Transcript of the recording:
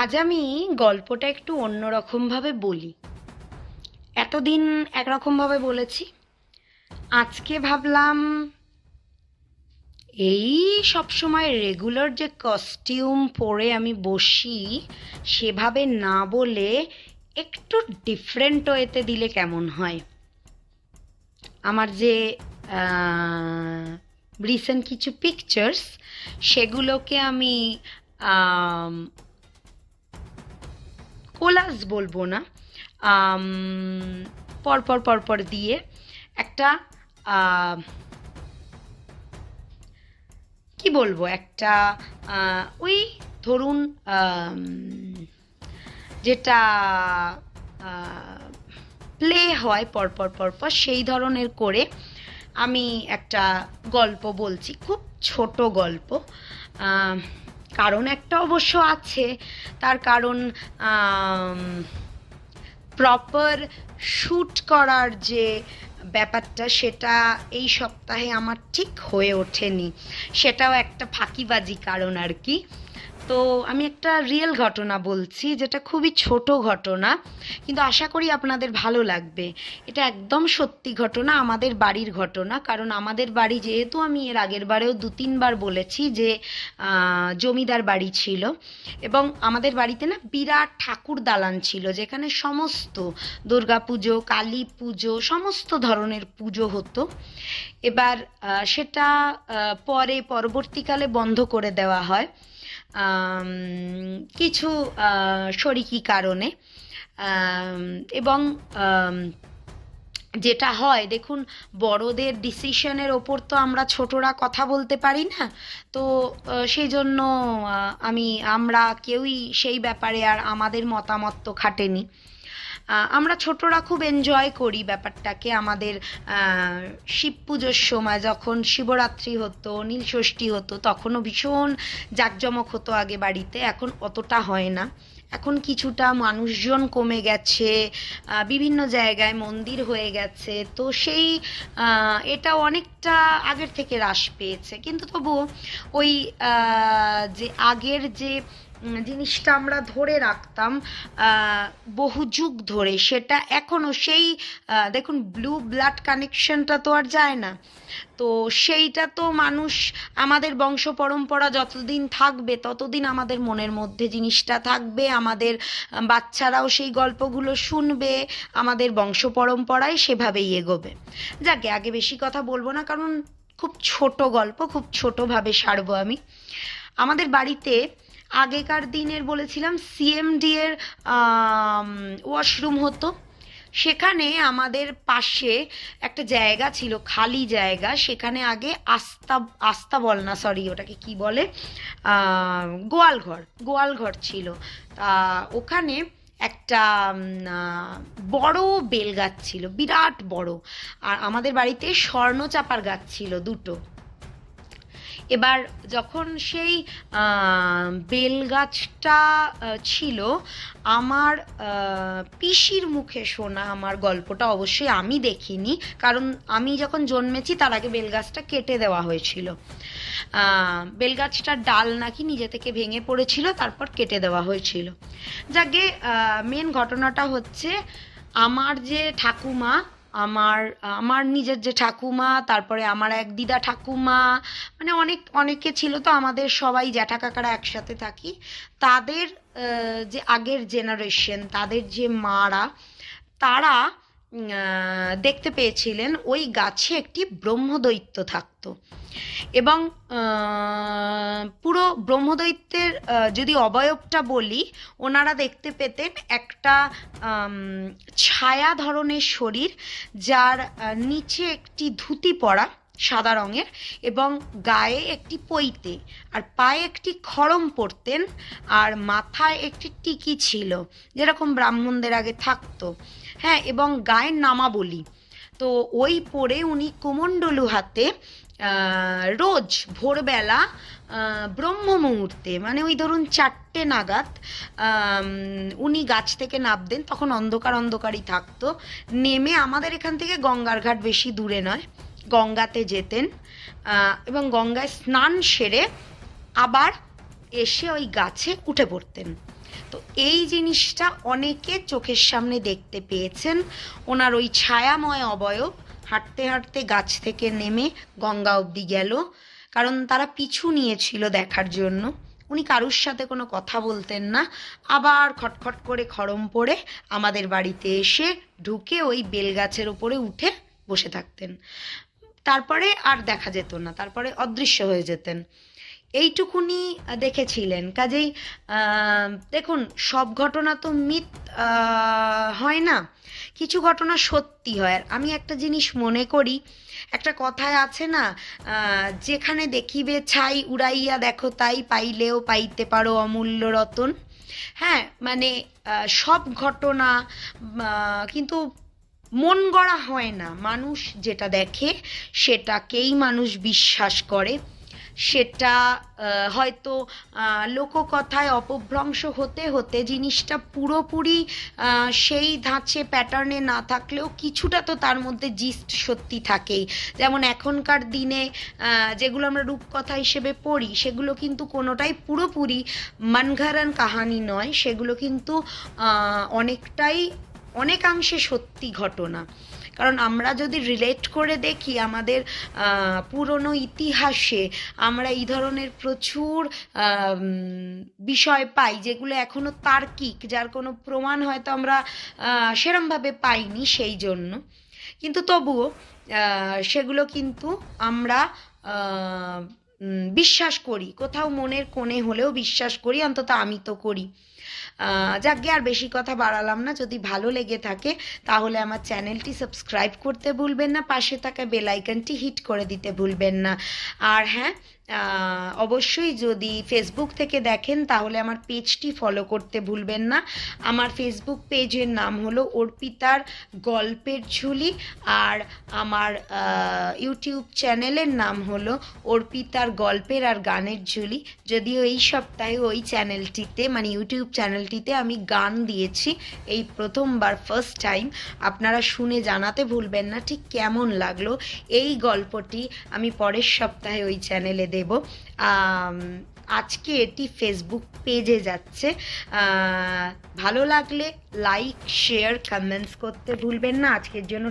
আজ আমি গল্পটা একটু অন্যরকমভাবে বলি। এতদিন একরকমভাবে বলেছি, আজকে ভাবলাম এই সব সময় রেগুলার যে কস্টিউম পরে আমি বসি সেভাবে না বলে একটু ডিফারেন্ট ওয়েতে দিলে কেমন হয়। আমার যে রিসেন্ট কিছু পিকচার্স সেগুলোকে আমি কোলাজ বলবো না, পরপর পরপর দিয়ে একটা কি বলবো, একটা ওই ধরুন যেটা প্লে হয় পরপর পরপর সেই ধরনের করে আমি একটা গল্প বলছি, খুব ছোট গল্প। কারণ একটা অবশ্য আছে, তার কারণ প্রপার শ্যুট করার যে ব্যাপারটা সেটা এই সপ্তাহে আমার ঠিক হয়ে ওঠেনি, সেটাও একটা ফাঁকিবাজি কারণ আর কি। তো আমি একটা রিয়েল ঘটনা বলছি, যেটা খুবই ছোট ঘটনা, কিন্তু আশা করি আপনাদের ভালো লাগবে। এটা একদম সত্যি ঘটনা, আমাদের বাড়ির ঘটনা। কারণ আমাদের বাড়ি, যেহেতু আমি এর আগের বারেও 2-3 বার বলেছি যে জমিদার বাড়ি ছিল, এবং আমাদের বাড়িতে না বিরাট ঠাকুর দালান ছিল, যেখানে সমস্ত দুর্গাপুজো, কালী পুজো, সমস্ত ধরনের পুজো হতো। এবার সেটা পরবর্তীকালে বন্ধ করে দেওয়া হয় কিছু শরিকি কারণে। এবং যেটা হয় দেখুন, বড়দের ডিসিশনের ওপর তো আমরা ছোটরা কথা বলতে পারি না। তো সেই জন্য আমরা কেউই সেই ব্যাপারে আর আমাদের মতামত তো খাটেনি। আমরা ছোটরা খুব এনজয় করি ব্যাপারটাকে। আমাদের শিব পুজোর সময় যখন শিবরাত্রি হতো, নীলষষ্ঠী হতো, তখনও ভীষণ জাঁকজমক হতো আগে বাড়িতে। এখন অতটা হয় না, এখন কিছুটা মানুষজন কমে গেছে, বিভিন্ন জায়গায় মন্দির হয়ে গেছে, তো সেই এটা অনেকটা আগের থেকে হ্রাস পেয়েছে। কিন্তু তবুও ওই যে আগের যে জিনিসটা আমরা ধরে রাখতাম বহু যুগ ধরে, সেটা এখনও সেই দেখুন, ব্লু ব্লাড কানেকশনটা তো আর যায় না। তো সেইটা তো মানুষ, আমাদের বংশ পরম্পরা যতদিন থাকবে ততদিন আমাদের মনের মধ্যে জিনিসটা থাকবে, আমাদের বাচ্চারাও সেই গল্পগুলো শুনবে, আমাদের বংশ পরম্পরায় সেভাবেই এগোবে। যাকে আগে বেশি কথা বলবো না, কারণ খুব ছোট গল্প, খুব ছোটোভাবে সারবো আমি। আমাদের বাড়িতে আগেকার দিনের বলেছিলাম সিএমডি এর ওয়াশরুম হতো। সেখানে আমাদের পাশে একটা জায়গা ছিল, খালি জায়গা, সেখানে আগে আস্তা বল না, সরি, ওটাকে কি বলে, গোয়ালঘর ছিল। ওখানে একটা বড় বেল গাছ ছিল, বিরাট বড়। আর আমাদের বাড়িতে স্বর্ণচাপার গাছ ছিল 2টো। এবার যখন সেই বেল গাছটা ছিল, আমার পিসির মুখে শোনা আমার গল্পটা, অবশ্যই আমি দেখিনি, কারণ আমি যখন জন্মেছি তার আগে বেলগাছটা কেটে দেওয়া হয়েছিল। বেলগাছটার ডাল নাকি নিজে থেকে ভেঙে পড়েছিল, তারপর কেটে দেওয়া হয়েছিল। যাকে মেন ঘটনাটা হচ্ছে, আমার যে ঠাকুমা, আমার নিজের যে ঠাকুমা, তারপরে আমার এক দিদা ঠাকুমা, মানে অনেকে ছিল, তো আমাদের সবাই জ্যাঠা কাকারা একসাথে থাকি। তাদের যে আগের জেনারেশন, তাদের যে মারা, তারা দেখতে পেয়েছিলেন ওই গাছে একটি ব্রহ্মদৈত্য থাকতো। এবং পুরো ব্রহ্মদৈত্যের যদি অবয়বটা বলি, ওনারা দেখতে পেতেন একটা ছায়া ধরনের শরীর, যার নিচে একটি ধুতি পরা সাদা রঙের, এবং গায়ে একটি পৈতে, আর পায়ে একটি খড়ম পরতেন, আর মাথায় একটি টিকি ছিল, যেরকম ব্রাহ্মণদের আগে থাকতো। হ্যাঁ, এবং গায়ের নামাবলী। তো ওই পরে উনি কুমণ্ডলু হাতে রোজ ভোরবেলা ব্রহ্ম মুহূর্তে, মানে ওই ধরুন 4টে নাগাদ উনি গাছ থেকে নামতেন, তখন অন্ধকারই থাকতো। নেমে আমাদের এখান থেকে গঙ্গার ঘাট বেশি দূরে নয়, গঙ্গাতে যেতেন, এবং গঙ্গায় স্নান সেরে আবার এসে ওই গাছে উঠে পড়তেন। তো এই জিনিসটা অনেকে চোখের সামনে দেখতে পেয়েছেন। ওনার ওই ছায়াময় অবয়ব হাঁটতে হাঁটতে গাছ থেকে নেমে গঙ্গা অবধি গেল, কারণ তারা পিছু নিয়েছিল দেখার জন্য। উনি কারুর সাথে কোনো কথা বলতেন না, আবার খটখট করে খড়ম পড়ে আমাদের বাড়িতে এসে ঢুকে ওই বেলগাছের ওপরে উঠে বসে থাকতেন। তারপরে আর দেখা যেত না, তারপরে অদৃশ্য হয়ে যেতেন। এইটুকুনি দেখেছিলেন। কাজেই দেখুন, সব ঘটনা তো মিথ হয় না, কিছু ঘটনা সত্যি হয়। আর আমি একটা জিনিস মনে করি, একটা কথায় আছে না, যেখানে দেখিবে ছাই উড়াইয়া দেখো তাই, পাইলেও পাইতে পারো অমূল্য রতন। হ্যাঁ, মানে সব ঘটনা কিন্তু মন গড়া হয় না। মানুষ যেটা দেখে সেটাকেই মানুষ বিশ্বাস করে। সেটা হয়তো লোককথায় অপভ্রংশ হতে হতে জিনিসটা পুরোপুরি সেই ধাঁচে প্যাটার্নে না থাকলেও কিছুটা তো তার মধ্যে জিস্ট সত্যি থাকেই। যেমন এখনকার দিনে যেগুলো আমরা রূপকথা হিসেবে পড়ি, সেগুলো কিন্তু কোনোটাই পুরোপুরি মনঘরন কাহানি নয়, সেগুলো কিন্তু অনেকটাই অনেকাংশে সত্যি ঘটনা। কারণ আমরা যদি রিলেট করে দেখি আমাদের পুরনো ইতিহাসে, আমরা এই ধরনের প্রচুর বিষয় পাই যেগুলো এখনো তার্কিক, যার কোনো প্রমাণ হয়তো আমরা সেরমভাবে পাইনি সেই জন্য। কিন্তু তবুও সেগুলো কিন্তু আমরা বিশ্বাস করি, কোথাও মনের কোণে হলেও বিশ্বাস করি, অন্তত আমি তো করি। যাকে আর বেশি কথা বাড়ালাম না। যদি ভালো লেগে থাকে তাহলে আমার চ্যানেলটি সাবস্ক্রাইব করতে ভুলবেন না, পাশে থাকা বেল আইকনটি হিট করে দিতে ভুলবেন না। আর হ্যাঁ, অবশ্যই যদি ফেসবুক থেকে দেখেন তাহলে আমার পেজটি ফলো করতে ভুলবেন না। আমার ফেসবুক পেজের নাম হলো অর্পিতার গল্পের ঝুলি, আর আমার ইউটিউব চ্যানেলের নাম হলো অর্পিতার গল্পের আর গানের ঝুলি। যদিও এই সপ্তাহে ওই চ্যানেলটিতে, মানে ইউটিউব চ্যানেলটিতে আমি গান দিয়েছি এই প্রথমবার, ফার্স্ট টাইম। আপনারা শুনে জানাতে ভুলবেন না ঠিক কেমন লাগলো। এই গল্পটি আমি পরের সপ্তাহে ওই চ্যানেলে দেব। আজকে এটি ফেসবুক পেজে যাচ্ছে। ভালো লাগলে লাইক, শেয়ার, কমেন্টস করতে ভুলবেন না। আজকের জন্য